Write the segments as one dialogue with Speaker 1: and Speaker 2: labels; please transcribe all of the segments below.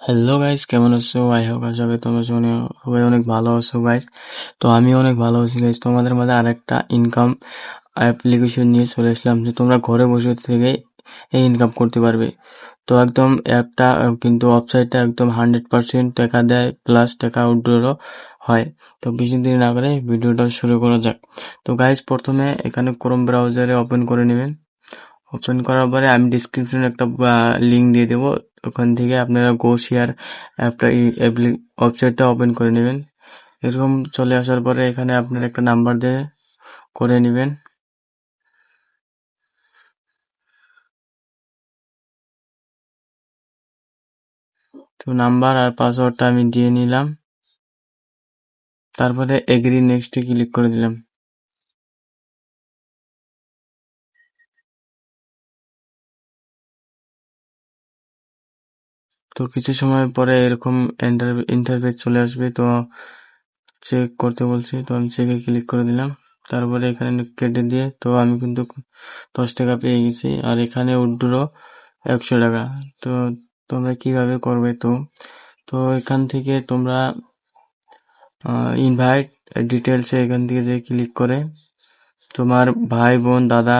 Speaker 1: Hello guys, কেমন আছো? I hope আশা করি তোমরা সবাই অনেক ভালো আছো গাইস। তো আমি অনেক ভালো আছি গাইস। তোমাদের মাঝে আরেকটা ইনকাম অ্যাপ্লিকেশন নিয়ে চলে আসলাম যে তোমরা ঘরে বসে থেকে এই ইনকাম করতে পারবে। তো একদম একটা কিন্তু ওয়েবসাইটটা একদম 100% টাকা দেয় প্লাস টাকা উইথড্রও হয়। তো বেশি দেরি না করে ভিডিওটা শুরু করা যাক। তো গাইস, প্রথমে এখানে ক্রোম ব্রাউজারে ওপেন করে নেবেন। ওপেন করার পরে আমি ডিসক্রিপশনে একটা লিঙ্ক দিয়ে দেবো। ওখান থেকে আপনারা গো শেয়ার অ্যাপটা ওয়েবসাইটটা ওপেন করে নেবেন। এরকম চলে আসার পরে এখানে আপনার একটা নাম্বার দিয়ে করে নেবেন। তো নাম্বার আর পাসওয়ার্ডটা আমি দিয়ে নিলাম। তারপরে এগ্রি নেক্সটে ক্লিক করে দিলাম। তো কিছু সময় পরে এরকম ইন্টারফেস চলে আসবে। তো চেক করতে বলছে, তো আমি চেকে ক্লিক করে দিলাম। তারপরে এখানে কেটে দিয়ে তো আমি কিন্তু 10 টাকা পেয়ে গেছি। আর এখানে উইথড্র 100 টাকা। তো তোমরা কিভাবে করবে? তো তো এখান থেকে তোমরা ইনভাইট ডিটেলসে এখান থেকে যে ক্লিক করে তোমার ভাই বোন দাদা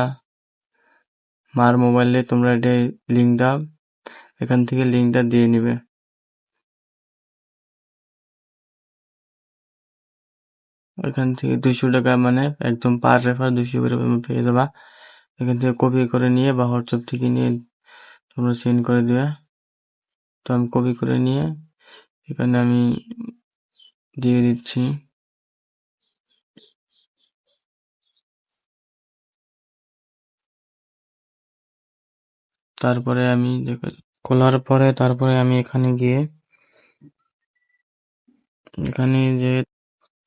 Speaker 1: মার মোবাইলে তোমরা এটা লিঙ্কটা এখান থেকে লিঙ্কটা দিয়ে নিবে। এখান থেকে 200 টাকা মানে একদম পার রেফার 200 করে পেয়ে যাবা। এখান থেকে কপি করে নিয়ে বা হোয়াটসঅ্যাপ থেকে নিয়ে তোমরা সেন্ড করে দিবে। তো আমি কপি করে নিয়ে এখানে আমি দিয়ে দিচ্ছি। তারপরে আমি খোলার পরে তারপরে আমি এখানে গিয়ে এখানে যে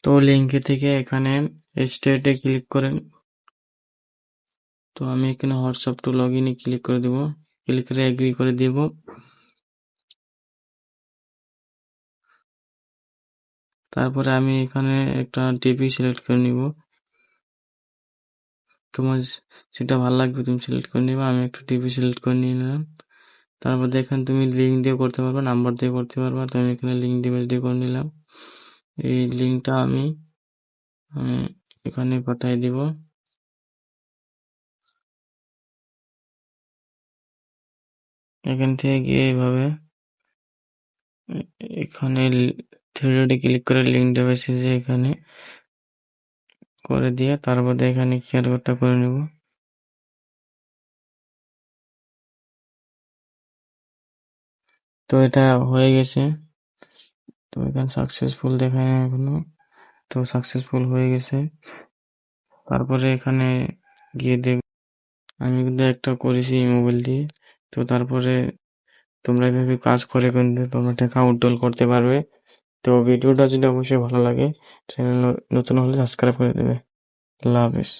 Speaker 1: তো লিঙ্কে থেকে এখানে স্টেটে ক্লিক করেন। তো আমি এখানে হোয়াটসঅ্যাপ টু লগ ইনে ক্লিক করে দেবো। ক্লিক করে এগ্রি করে দিব। তারপরে আমি এখানে একটা টিপি সিলেক্ট করে নিব। তোমার যেটা ভালো লাগবে তুমি সিলেক্ট করে নিবা। আমি একটা টিপি সিলেক্ট করে নিয়ে নিলাম। তারপর দেখেন তুমি লিঙ্ক দিয়ে করতে পারবা, নাম্বার দিয়ে করতে পারবা। তো আমি এখানে লিঙ্ক ডিভাইস দিয়ে করে নিলাম। এই লিঙ্কটা আমি এখানে পাঠিয়ে দিব। এখান থেকে গিয়ে এইভাবে এখানে থ্রি ডটে ক্লিক করে লিঙ্ক ডিভাইসে যে এখানে করে দিয়ে তারপরে এখানে কিউআর কোডটা করে নেব। তো এটা হয়ে গেছে। তো এখানে সাকসেসফুল দেখায় না এখনো। তো সাকসেসফুল হয়ে গেছে। তারপরে এখানে গিয়ে দেখ আমি কিন্তু একটা করেছি এই মোবাইল দিয়ে। তো তারপরে তোমরা এভাবে কাজ করে কিন্তু তোমরা টাকা উইথড্রল করতে পারবে। তো ভিডিওটা যদি অবশ্যই ভালো লাগে চ্যানেল নতুন হলে সাবস্ক্রাইব করে দেবে। আল্লাহ হাফেজ।